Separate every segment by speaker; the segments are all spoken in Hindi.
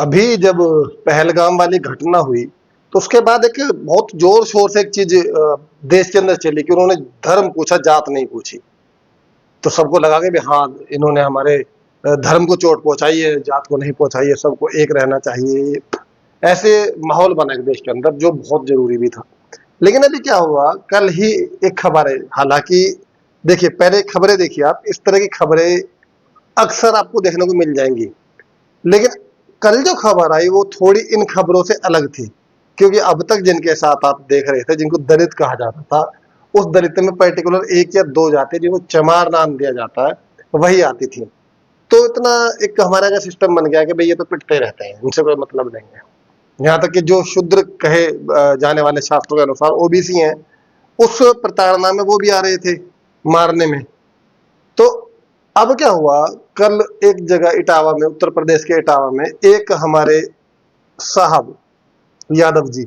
Speaker 1: अभी जब पहलगाम वाली घटना हुई तो उसके बाद एक बहुत जोर शोर से एक चीज देश के अंदर चली कि उन्होंने धर्म पूछा, जात नहीं पूछी। तो सबको लगा कि भी हाँ, इन्होंने हमारे धर्म को चोट पहुंचाई है, जात को नहीं पहुंचाई है, सबको एक रहना चाहिए। ऐसे माहौल बना एक देश के अंदर जो बहुत जरूरी भी था। लेकिन अभी क्या हुआ, कल ही एक खबर है, हालांकि देखिए पहले खबरें देखिए, आप इस तरह की खबरें अक्सर आपको देखने को मिल जाएंगी। लेकिन कल जो खबर आई वो थोड़ी इन खबरों से अलग थी, क्योंकि अब तक जिनके साथ आप देख रहे थे, जिनको दलित कहा जाता था, उस दलित में पर्टिकुलर एक या दो जाति जिनको चमार नाम दिया जाता है, वही आती थी। तो इतना एक हमारा का सिस्टम बन गया कि भाई ये तो पिटते रहते हैं, उनसे कोई मतलब नहीं है। यहाँ तक कि जो शूद्र कहे जाने वाले शास्त्रों के अनुसार ओबीसी हैं, उस प्रताड़ना में वो भी आ रहे थे मारने में। तो अब क्या हुआ, कल एक जगह इटावा में, उत्तर प्रदेश के इटावा में, एक हमारे साहब यादव जी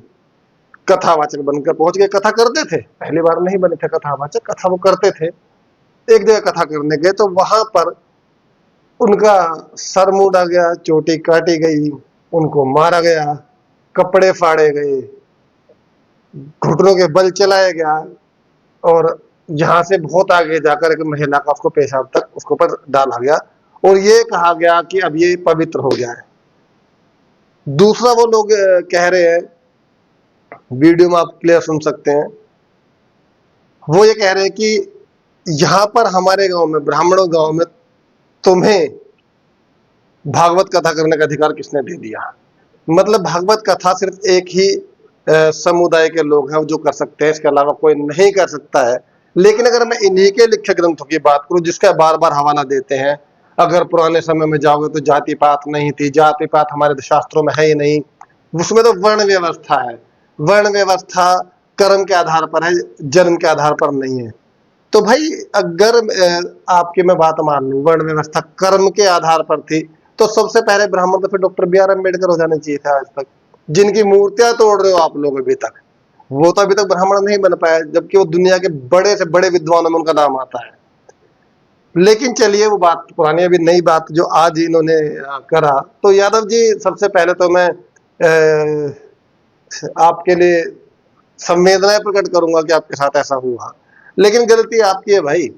Speaker 1: कथावाचक बनकर पहुंच गए। कथा करते थे, पहली बार नहीं बने थे कथावाचक, कथा वो करते थे। एक जगह कथा करने गए तो वहां पर उनका सर मुड़ा गया, चोटी काटी गई, उनको मारा गया, कपड़े फाड़े गए, घुटनों के बल चलाया गया, और यहाँ से बहुत आगे जाकर एक महिला का उसको पेशाब तक उसके ऊपर डाला गया, और ये कहा गया कि अब ये पवित्र हो गया है। दूसरा वो लोग कह रहे हैं, वीडियो में आप क्लियर सुन सकते हैं, वो ये कह रहे हैं कि यहाँ पर हमारे गांव में, ब्राह्मणों गांव में, तुम्हें भागवत कथा करने का अधिकार किसने दे दिया। मतलब भागवत कथा सिर्फ एक ही समुदाय के लोग हैं जो कर सकते हैं, इसके अलावा कोई नहीं कर सकता है। लेकिन अगर मैं इन्हीं के लिखे ग्रंथों की बात करूं, जिसका बार बार हवाला देते हैं, अगर पुराने समय में जाओगे तो जाति पात नहीं थी, जाति पात हमारे शास्त्रों में है ही नहीं, उसमें तो वर्ण व्यवस्था है। वर्ण व्यवस्था कर्म के आधार पर है, जन्म के आधार पर नहीं है। तो भाई अगर आपकी मैं बात मान लूं, वर्ण व्यवस्था कर्म के आधार पर थी, तो सबसे पहले ब्राह्मण तो फिर डॉक्टर बी आर अम्बेडकर हो जाने चाहिए था। आज तक जिनकी मूर्तियां तोड़ रहे हो आप लोग अभी तक, वो तो अभी तक ब्राह्मण नहीं बन पाए, जबकि वो दुनिया के बड़े से बड़े विद्वानों में उनका नाम आता है। लेकिन चलिए वो बात पुरानी, अभी नई बात जो आज इन्होंने करा। तो यादव जी, सबसे पहले तो मैं आपके लिए संवेदनाएं प्रकट करूंगा कि आपके साथ ऐसा हुआ, लेकिन गलती आपकी है भाई।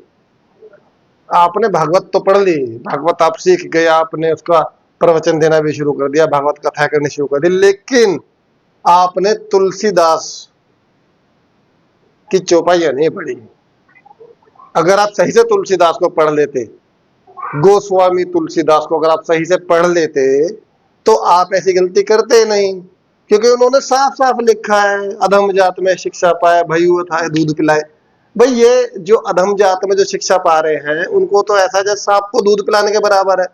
Speaker 1: आपने भागवत तो पढ़ ली, भागवत आप सीख गए, आपने उसका प्रवचन देना भी शुरू कर दिया, भागवत कथा करनी शुरू कर दी, लेकिन आपने तुलसीदास की चौपाइयां नहीं पढ़ी। अगर आप सही से तुलसीदास को पढ़ लेते, गोस्वामी तुलसीदास को अगर आप सही से पढ़ लेते, तो आप ऐसी गलती करते नहीं। क्योंकि उन्होंने साफ साफ लिखा है, अधम जात में शिक्षा पाए, भयु था दूध पिलाए। भाई ये जो अधम जात में जो शिक्षा पा रहे हैं, उनको तो ऐसा जैसे सांप को दूध पिलाने के बराबर है।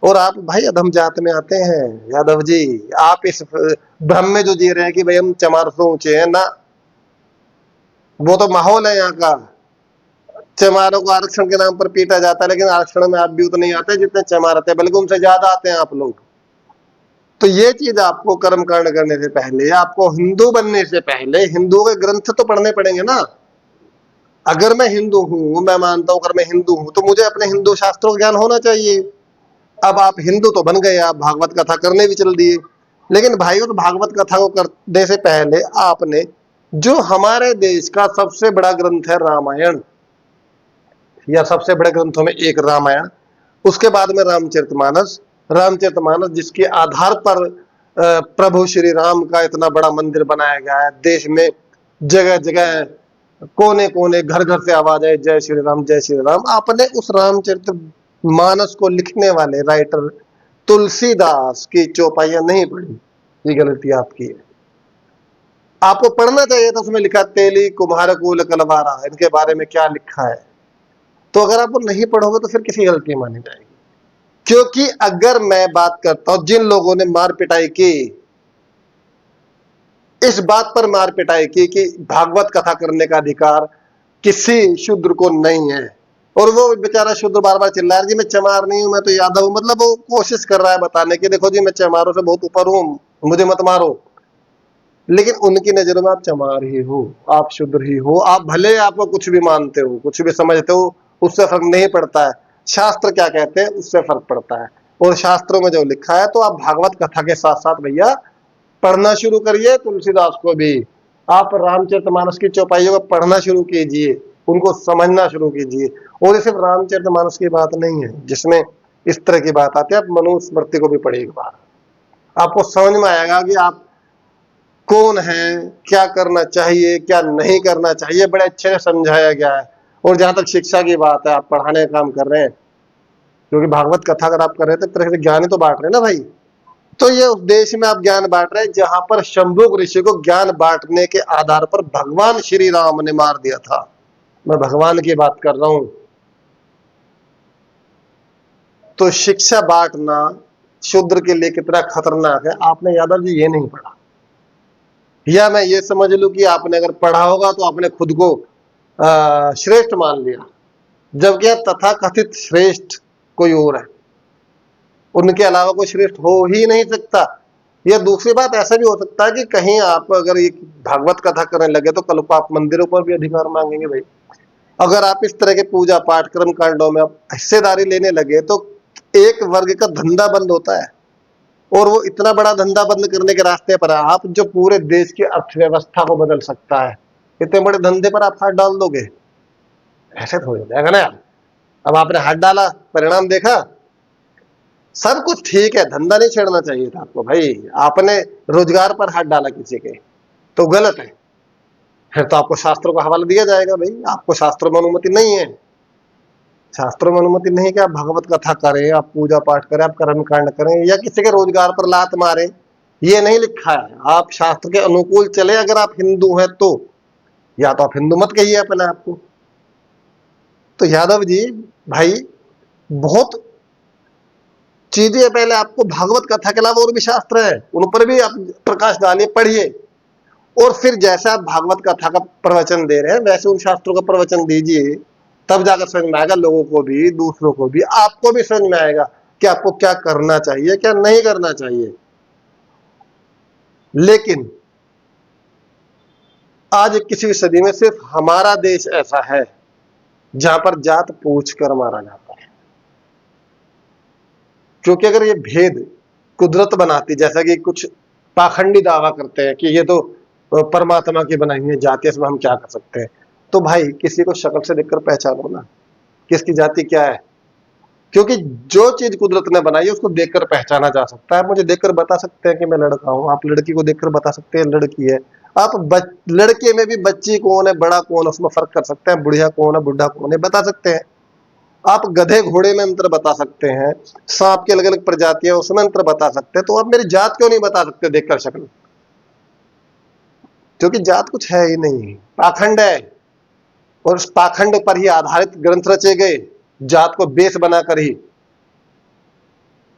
Speaker 1: और आप भाई अधम जात में आते हैं यादव जी। आप इस भ्रम में जो जी रहे हैं कि भाई हम चमार से ऊंचे हैं ना, वो तो माहौल है यहाँ का। चमारों को आरक्षण के नाम पर पीटा जाता है, लेकिन आरक्षण में आप भी उतने ही आते हैं जितने चमार आते हैं, बल्कि उनसे ज्यादा आते हैं आप लोग। तो ये चीज आपको कर्म कांड करने से पहले, आपको हिंदू बनने से पहले हिंदुओं के ग्रंथ तो पढ़ने पड़ेंगे ना। अगर मैं हिंदू हूं, मैं मानता हूं अगर मैं हिंदू हूं, तो मुझे अपने हिंदू शास्त्रों का ज्ञान होना चाहिए। अब आप हिंदू तो बन गए, आप भागवत कथा करने भी चल दिए, लेकिन भाई उस भागवत कथा को करने से पहले आपने, जो हमारे देश का सबसे बड़ा ग्रंथ है रामायण, या सबसे बड़े ग्रंथों में एक रामायण, उसके बाद में रामचरितमानस, रामचरितमानस जिसके आधार पर प्रभु श्री राम का इतना बड़ा मंदिर बनाया गया है। देश में जगह जगह कोने कोने घर घर से आवाज है जय श्री राम जय श्री राम। आपने उस रामचरित मानस को लिखने वाले राइटर तुलसीदास की चौपाइयां नहीं पढ़ी, ये गलती आपकी है। आपको पढ़ना चाहिए था, उसमें लिखा तेली कुम्हार कुल कलवारा, इनके बारे में क्या लिखा है। तो अगर आप वो नहीं पढ़ोगे तो फिर किसी गलती मानी जाएगी। क्योंकि अगर मैं बात करता हूं, जिन लोगों ने मार पिटाई की, इस बात पर मार पिटाई की कि भागवत कथा करने का अधिकार किसी शूद्र को नहीं है, और वो बेचारा शूद्र बार बार चिल्ला रहा है जी मैं चमार नहीं हूं, मैं तो यादव हूं। मतलब वो कोशिश कर रहा है बताने की, देखो जी मैं चमारों से बहुत ऊपर हूं, मुझे मत मारो। लेकिन उनकी नजरों में आप चमार ही हो, आप शूद्र ही हो। आप भले आपको कुछ भी मानते हो, कुछ भी समझते हो, उससे फर्क नहीं पड़ता है। शास्त्र क्या कहते हैं उससे फर्क पड़ता है। और शास्त्रों में जो लिखा है, तो आप भागवत कथा के साथ साथ भैया पढ़ना शुरू करिए तुलसीदास को भी। आप रामचरितमानस की चौपाइयों को पढ़ना शुरू कीजिए, उनको समझना शुरू कीजिए। और ये सिर्फ रामचरितमानस की बात नहीं है जिसमें इस तरह की बात आती है, आप मनुस्मृति को भी पढ़िए एक बार, आपको समझ में आएगा कि आप कौन है, क्या करना चाहिए, क्या नहीं करना चाहिए, बड़े अच्छे से समझाया गया है। और जहां तक शिक्षा की बात है, आप पढ़ाने का काम कर रहे हैं, क्योंकि भागवत कथा अगर आप कर रहे हैं तो एक तरह से ज्ञान ही तो बांट रहे हैं ना भाई। तो ये उद्देश्य में आप ज्ञान बांट रहे हैं, जहां पर शंभुक ऋषि को ज्ञान बांटने के आधार पर भगवान श्री राम ने मार दिया था। मैं भगवान की बात कर रहा हूं। तो शिक्षा बांटना शूद्र के लिए कितना खतरनाक है, आपने यादव जी ये नहीं पढ़ा। या मैं ये समझ लूं कि आपने अगर पढ़ा होगा तो आपने खुद को श्रेष्ठ मान लिया, जबकि तथा कथित श्रेष्ठ कोई और है, उनके अलावा कोई श्रेष्ठ हो ही नहीं सकता। या दूसरी बात, ऐसा भी हो सकता है कि कहीं आप अगर ये भागवत कथा करने लगे तो कल को आप मंदिरों पर भी अधिकार मांगेंगे भाई। अगर आप इस तरह के पूजा पाठ कर्म कांडों में आप हिस्सेदारी लेने लगे तो एक वर्ग का धंधा बंद होता है, और वो इतना बड़ा धंधा बंद करने के रास्ते पर है आप, जो पूरे देश की अर्थव्यवस्था को बदल सकता है। इतने बड़े धंधे पर आप हाथ डाल दोगे, ऐसे थोड़ी हो जाएगा ना यार। अब आपने हाथ डाला, परिणाम देखा, सब कुछ ठीक है, धंधा नहीं छेड़ना चाहिए था आपको भाई। आपने रोजगार पर हाथ डाला किसी के, तो गलत है। फिर तो आपको शास्त्रों का हवाला दिया जाएगा भाई, आपको शास्त्रों में अनुमति नहीं है। शास्त्रों में अनुमति नहीं कि आप भागवत कथा करें, आप पूजा पाठ करें, आप कर्म कांड करें, या किसी के रोजगार पर लात मारे, ये नहीं लिखा है। आप शास्त्र के अनुकूल चले अगर आप हिंदू हैं तो, या तो आप हिंदू मत कहिए अपने आपको। तो यादव जी भाई, बहुत चीजें, पहले आपको भागवत कथा के अलावा और भी शास्त्र है, उन पर भी आप प्रकाश डालिए, पढ़िए, और फिर जैसा आप भागवत कथा का प्रवचन दे रहे हैं वैसे उन शास्त्रों का प्रवचन दीजिए। तब जाकर समझ में आएगा लोगों को भी, दूसरों को भी, आपको भी समझ में आएगा कि आपको क्या करना चाहिए, क्या नहीं करना चाहिए। लेकिन आज 21वीं सदी में सिर्फ हमारा देश ऐसा है जहां पर जात पूछ कर मारा जाता है। क्योंकि अगर ये भेद कुदरत बनाती, जैसा कि कुछ पाखंडी दावा करते हैं कि ये तो परमात्मा की बनाई हुई जाति, इसमें हम क्या कर सकते हैं, तो भाई किसी को शक्ल से देखकर पहचानो ना किसकी जाति क्या है। क्योंकि जो चीज कुदरत ने बनाई है उसको देखकर पहचाना जा सकता है। मुझे देखकर बता सकते हैं कि मैं लड़का हूं, आप लड़की को देखकर बता सकते हैं लड़की है। आप लड़के में भी बच्ची कौन है, बड़ा कौन है, उसमें फर्क कर सकते हैं। बुढ़िया कौन है, बुढ़ा कौन है, बता सकते हैं। आप गधे घोड़े में अंतर बता सकते हैं, सांप की अलग अलग प्रजातियां उसमें अंतर बता सकते हैं। तो आप मेरी जात क्यों नहीं बता सकते देखकर शक्ल? क्योंकि जात कुछ है ही नहीं, पाखंड है, और उस पाखंड पर ही आधारित ग्रंथ रचे गए, जात को बेस बनाकर ही।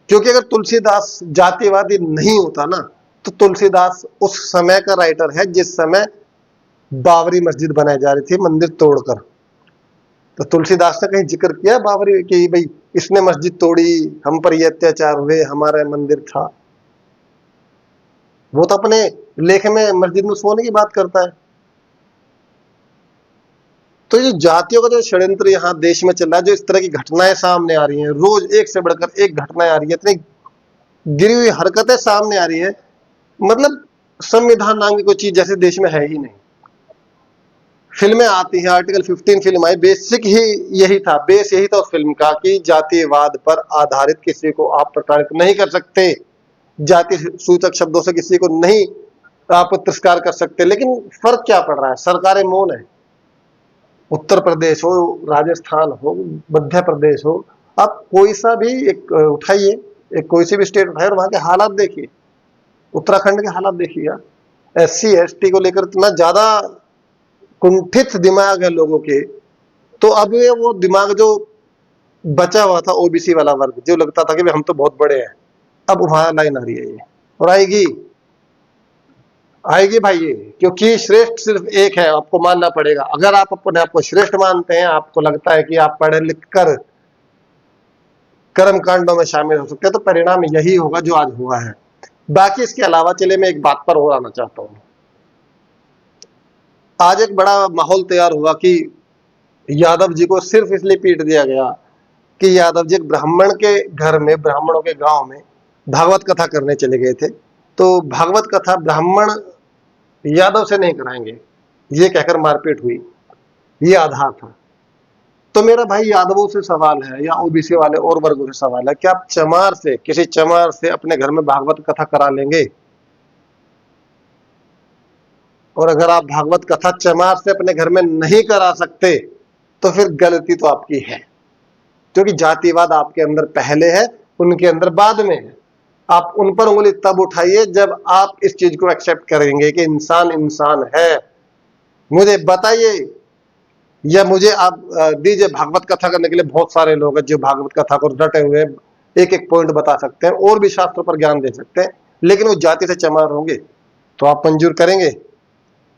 Speaker 1: क्योंकि अगर तुलसीदास जातिवादी नहीं होता ना, तो तुलसीदास उस समय का राइटर है जिस समय बाबरी मस्जिद बनाई जा रही थी मंदिर तोड़कर। तो तुलसीदास ने कहीं जिक्र किया बाबरी कि भाई इसने मस्जिद तोड़ी, हम पर ये अत्याचार हुए, हमारा मंदिर था? वो तो अपने लेख में मस्जिद में सोने की बात करता है। तो ये जातियों का जो षड्यंत्र यहाँ देश में चल रहा है, जो इस तरह की घटनाएं सामने आ रही हैं, रोज एक से बढ़कर एक घटनाएं आ रही है, इतनी गिरी हुई हरकतें सामने आ रही है, मतलब संविधान नाम की कोई चीज जैसे देश में है ही नहीं। फिल्में आती हैं, आर्टिकल 15 फिल्म आई, बेसिक ही यही था, बेस यही था उस फिल्म का कि जातिवाद पर आधारित किसी को आप प्रताड़ित नहीं कर सकते, जाति सूचक शब्दों से किसी को नहीं आप तिरस्कार कर सकते। लेकिन फर्क क्या पड़ रहा है, सरकारें मौन है। उत्तर प्रदेश हो, राजस्थान हो, मध्य प्रदेश हो, आप कोई सा भी एक उठाइए, एक कोई सी भी स्टेट उठाइए और वहां के हालात देखिए। उत्तराखंड के हालात देखिए यार, SC ST को लेकर इतना ज्यादा कुंठित दिमाग है लोगों के। तो अब ये वो दिमाग जो बचा हुआ था OBC वाला वर्ग, जो लगता था कि हम तो बहुत बड़े हैं, अब वहां लाइन आ रही है ये, और आएगी आएगी भाई ये। क्योंकि श्रेष्ठ सिर्फ एक है, आपको मानना पड़ेगा। अगर आप अपने आप को श्रेष्ठ मानते हैं, आपको लगता है कि आप पढ़े लिख कर कर्म कांडों में शामिल हो सकते हैं, तो परिणाम यही होगा जो आज हुआ है। बाकी इसके अलावा चले मैं एक बात पर और आना चाहता हूं। आज एक बड़ा माहौल तैयार हुआ कि यादव जी को सिर्फ इसलिए पीट दिया गया कि यादव जी एक ब्राह्मण के घर में, ब्राह्मणों के गांव में भागवत कथा करने चले गए थे। तो भागवत कथा ब्राह्मण यादव से नहीं कराएंगे, ये कहकर मारपीट हुई, ये आधार था। तो मेरा भाई यादवों से सवाल है या ओबीसी वाले और वर्गों से सवाल है कि आप चमार से, किसी चमार से अपने घर में भागवत कथा करा लेंगे? और अगर आप भागवत कथा चमार से अपने घर में नहीं करा सकते तो फिर गलती तो आपकी है, क्योंकि जातिवाद आपके अंदर पहले है, उनके अंदर बाद में है। आप उन पर उंगली तब उठाइए जब आप इस चीज को एक्सेप्ट करेंगे कि इंसान इंसान है। मुझे बताइए या मुझे आप दीजिए, भागवत कथा करने के लिए बहुत सारे लोग हैं जो भागवत कथा को डटे हुए एक एक पॉइंट बता सकते हैं और भी शास्त्रों पर ज्ञान दे सकते हैं, लेकिन वो जाति से चमार होंगे तो आप मंजूर करेंगे?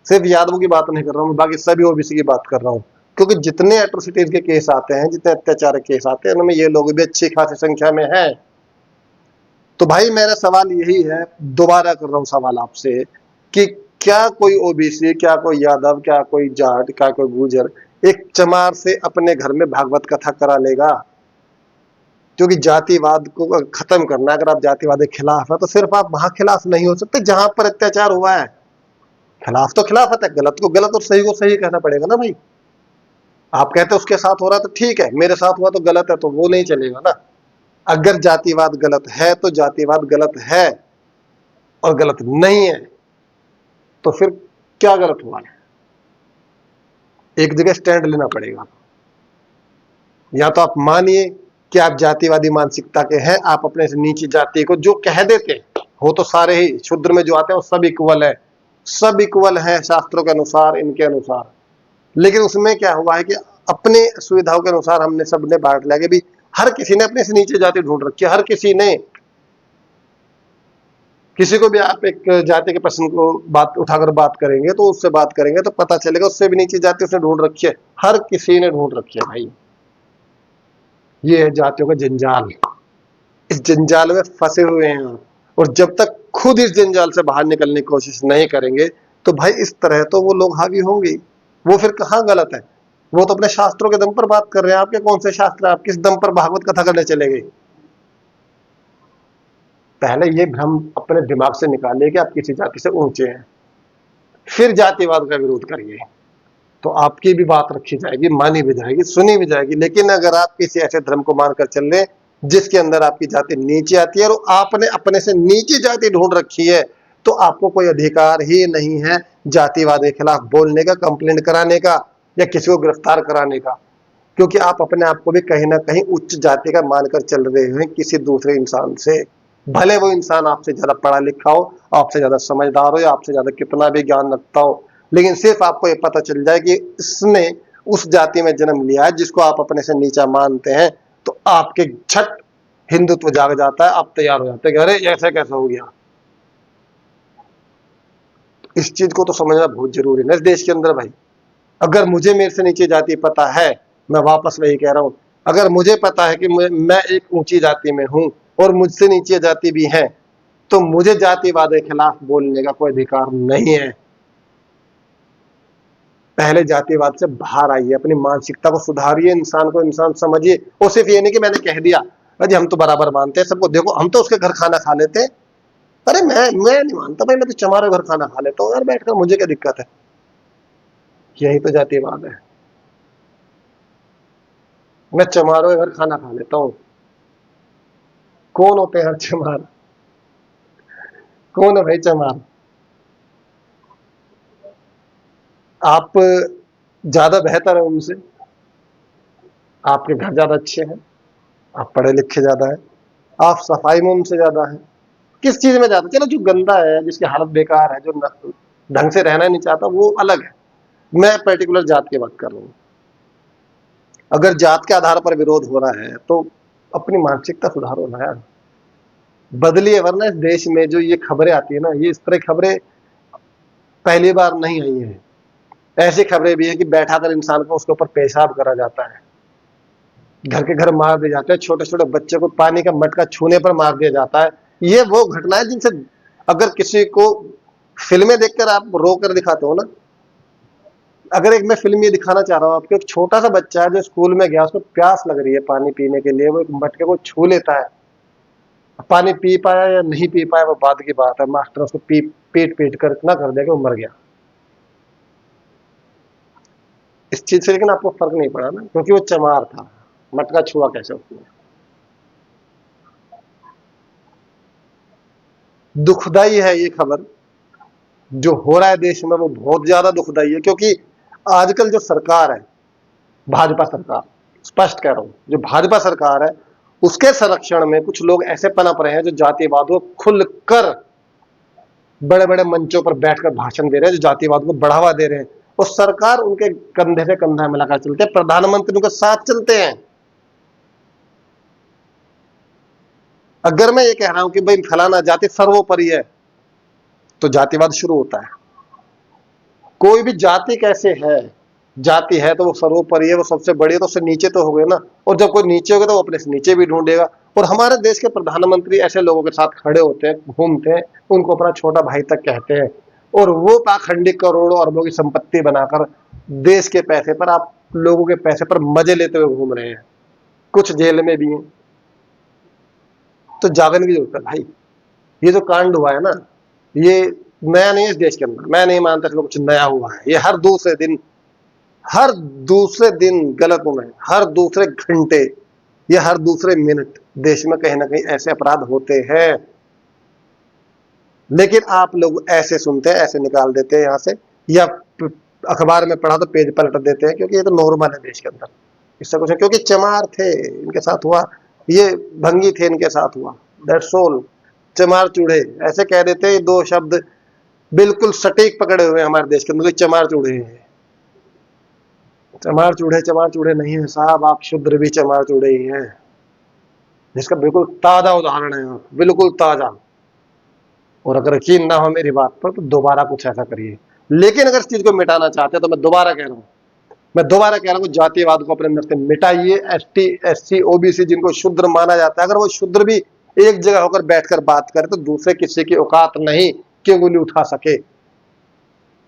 Speaker 1: सिर्फ यादवों की बात नहीं कर रहा हूँ, बाकी सभी ओबीसी की बात कर रहा हूँ, क्योंकि जितने एट्रोसिटीज के केस आते हैं, जितने अत्याचार के केस आते हैं, उनमें ये लोग भी अच्छी खासी संख्या में हैं। तो भाई मेरा सवाल यही है, दोबारा कर रहा हूँ सवाल आपसे, कि क्या कोई ओबीसी, क्या कोई यादव, क्या कोई जाट, क्या कोई गुर्जर एक चमार से अपने घर में भागवत कथा करा लेगा? क्योंकि जातिवाद को खत्म करना, अगर आप जातिवाद के खिलाफ है तो सिर्फ आप वहां खिलाफ नहीं हो सकते जहां पर अत्याचार हुआ है। खिलाफ तो खिलाफत है, गलत को गलत और सही को सही कहना पड़ेगा ना भाई। आप कहते उसके साथ हो रहा तो ठीक है, मेरे साथ हुआ तो गलत है, तो वो नहीं चलेगा ना। अगर जातिवाद गलत है तो जातिवाद गलत है और गलत नहीं है, तो फिर क्या गलत हुआ है? एक जगह स्टैंड लेना पड़ेगा। या तो आप मानिए कि आप जातिवादी मानसिकता के हैं, आप अपने से नीची जाति को जो कह देते हो, तो सारे ही शूद्र में जो आते हैं वो सब इक्वल है, सब इक्वल है शास्त्रों के अनुसार, इनके अनुसार। लेकिन उसमें क्या हुआ है कि अपने सुविधाओं के अनुसार हमने सबने बांट लिया कि भी हर किसी ने अपने से नीचे जाति ढूंढ रखी है, हर किसी ने। किसी को भी आप एक जाति के प्रश्न को बात उठाकर बात करेंगे तो उससे बात करेंगे तो पता चलेगा उससे भी नीचे जाति उसने ढूंढ रखी है, हर किसी ने ढूंढ रखी है भाई। ये है जातियों का जंजाल, इस जंजाल में फंसे हुए हैं आप। और जब तक खुद इस जंजाल से बाहर निकलने की कोशिश नहीं करेंगे तो भाई इस तरह तो वो लोग हावी होंगे। वो फिर कहाँ गलत है? वो तो अपने शास्त्रों के दम पर बात कर रहे हैं। आपके कौन से शास्त्र, आप किस दम पर भागवत कथा करने चले गए? पहले ये भ्रम अपने दिमाग से निकालिए कि आप किसी जाति से ऊंचे हैं, फिर जातिवाद का विरोध करिए, तो आपकी भी बात रखी जाएगी, मानी भी जाएगी, सुनी भी जाएगी। लेकिन अगर आप किसी ऐसे धर्म को मानकर चल रहे जिसके अंदर आपकी जाति नीचे आती है और आपने अपने से नीचे जाति ढूंढ रखी है, तो आपको कोई अधिकार ही नहीं है जातिवाद के खिलाफ बोलने का, कंप्लेंट कराने का या किसी को गिरफ्तार कराने का, क्योंकि आप अपने आप को भी कहीं ना कहीं उच्च जाति का मानकर चल रहे हैं किसी दूसरे इंसान से। भले वो इंसान आपसे ज्यादा पढ़ा लिखा हो, आपसे ज्यादा समझदार हो या आपसे ज्यादा कितना भी ज्ञान रखता हो, लेकिन सिर्फ आपको ये पता चल जाए कि इसने उस जाति में जन्म लिया है जिसको आप अपने से नीचा मानते हैं, तो आपके झट हिंदुत्व जाग जाता है, आप तैयार हो जाते हैं कि अरे ऐसा कैसा हो गया। इस चीज को तो समझना बहुत जरूरी है इस देश के अंदर भाई। अगर मुझे मेरे से नीचे जाति पता है, मैं वापस वही कह रहा हूं, अगर मुझे पता है कि मैं एक ऊंची जाति में हूं और मुझसे नीचे जाति भी है, तो मुझे जातिवाद के खिलाफ बोलने का कोई अधिकार नहीं है। पहले जातिवाद से बाहर आइए, अपनी मानसिकता को सुधारिए, इंसान को इंसान समझिए। और सिर्फ ये नहीं कि मैंने कह दिया अजी हम तो बराबर मानते हैं सबको, देखो हम तो उसके घर खाना खा लेते हैं। अरे मैं नहीं मानता भाई, मैं तो चमारों घर खाना खा लेता हूँ यार बैठकर, मुझे क्या दिक्कत है? यही तो जातिवाद है। मैं चमारों के घर खाना खा लेता हूँ। कौन होते हैं चमार? कौन है भाई चमार? आप ज्यादा बेहतर है उनसे, आपके घर ज्यादा अच्छे हैं, आप पढ़े लिखे ज्यादा है, आप सफाई में उनसे ज्यादा है, किस चीज में ज्यादा? चलो जो गंदा है, जिसकी हालत बेकार है, जो ढंग से रहना नहीं चाहता, वो अलग है। मैं पर्टिकुलर जात की बात कर रहा हूँ। अगर जात के आधार पर विरोध हो रहा है तो अपनी मानसिकता सुधारो ना यार, बदलिए। वरना इस देश में जो ये खबरें आती है ना, ये इस तरह खबरें पहली बार नहीं आई है। ऐसी खबरें भी है कि बैठा कर इंसान को उसके ऊपर पेशाब करा जाता है, घर के घर मार दिए जाते हैं, छोटे छोटे बच्चे को पानी का मटका छूने पर मार दिया जाता है। ये वो घटनाएं जिनसे अगर किसी को फिल्में देखकर आप रो कर दिखाते हो ना, अगर एक मैं फिल्म ये दिखाना चाह रहा हूँ आपको, एक छोटा सा बच्चा है जो स्कूल में गया, उसको प्यास लग रही है पानी पीने के लिए, वो एक मटके को छू लेता है। पानी पी पाया या नहीं पी पाया वो बाद की बात है, मास्टर उसको पीट पीट कर इतना कर दिया कि वो मर गया। इस चीज से लेकिन आपको फर्क नहीं पड़ा ना, क्योंकि वो चमार था, मटका छुआ कैसे उसने। दुखदाई है ये खबर जो हो रहा है देश में, वो बहुत ज्यादा दुखदाई है, क्योंकि आजकल जो सरकार है, भाजपा सरकार, स्पष्ट कह रहा हूं, जो भाजपा सरकार है उसके संरक्षण में कुछ लोग ऐसे पनप रहे हैं जो जातिवाद को खुलकर बड़े बड़े मंचों पर बैठकर भाषण दे रहे हैं, जो जातिवाद को बढ़ावा दे रहे हैं, और सरकार उनके कंधे से कंधा मिलाकर चलते हैं, प्रधानमंत्री उनके साथ चलते हैं। अगर मैं ये कह रहा हूं कि भाई फलाना जाति सर्वोपरि है, तो जातिवाद शुरू होता है। कोई भी जाति कैसे है, जाति है तो वो सर्वोपरि है, वो सबसे बड़ी है, तो उससे नीचे तो हो गए ना, और जब कोई नीचे हो गया तो वो अपने से नीचे भी ढूंढेगा। और हमारे देश के प्रधानमंत्री ऐसे लोगों के साथ खड़े होते हैं, घूमते हैं, उनको अपना छोटा भाई तक कहते हैं, और वो पाखंडी करोड़ों अरबों की संपत्ति बनाकर देश के पैसे पर, आप लोगों के पैसे पर मजे लेते हुए घूम रहे हैं, कुछ जेल में भी हैं। तो जागने की जरूरत है भाई। ये जो कांड हुआ है ना, ये नया नहीं है इस देश के अंदर, मैं नहीं मानता कि कुछ नया हुआ है। ये हर दूसरे दिन गलत हुए, हर दूसरे घंटे या हर दूसरे मिनट देश में कहीं ना कहीं ऐसे अपराध होते हैं। लेकिन आप लोग ऐसे सुनते हैं, ऐसे निकाल देते हैं यहां से, या अखबार में पढ़ा तो पेज पलट देते हैं, क्योंकि ये तो नॉर्मल है देश के अंदर, इससे कुछ है, क्योंकि चमार थे इनके साथ हुआ, ये भंगी थे इनके साथ हुआ, दैट्स ऑल। चमार चूड़े ऐसे कह देते हैं, दो शब्द बिल्कुल सटीक पकड़े हुए हैं हमारे देश के अंदर, चमार चूड़े हैं। चमार चूड़े नहीं है साहब, आप शुद्र भी चमार चूड़े ही हैं, जिसका बिल्कुल ताजा उदाहरण है, बिल्कुल ताजा। और अगर यकीन ना हो मेरी बात पर तो दोबारा कुछ ऐसा करिए। लेकिन अगर इस चीज को मिटाना चाहते हैं तो मैं दोबारा कह रहा हूँ, जातिवाद को अपने अंदर से मिटाइए। एसटी एससी ओबीसी जिनको शुद्र माना जाता है, अगर वो शुद्र भी एक जगह होकर बैठकर बात करे तो दूसरे किसी की औकात नहीं कि उंगली उठा सके।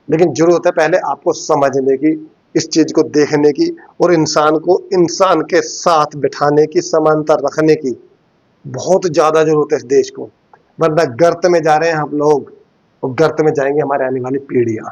Speaker 1: लेकिन जरूरत है पहले आपको समझने की, इस चीज को देखने की, और इंसान को इंसान के साथ बिठाने की, समानता रखने की बहुत ज्यादा जरूरत है इस देश को। वरना गर्त में जा रहे हैं हम लोग, और गर्त में जाएंगे हमारे आने वाली पीढ़ियां।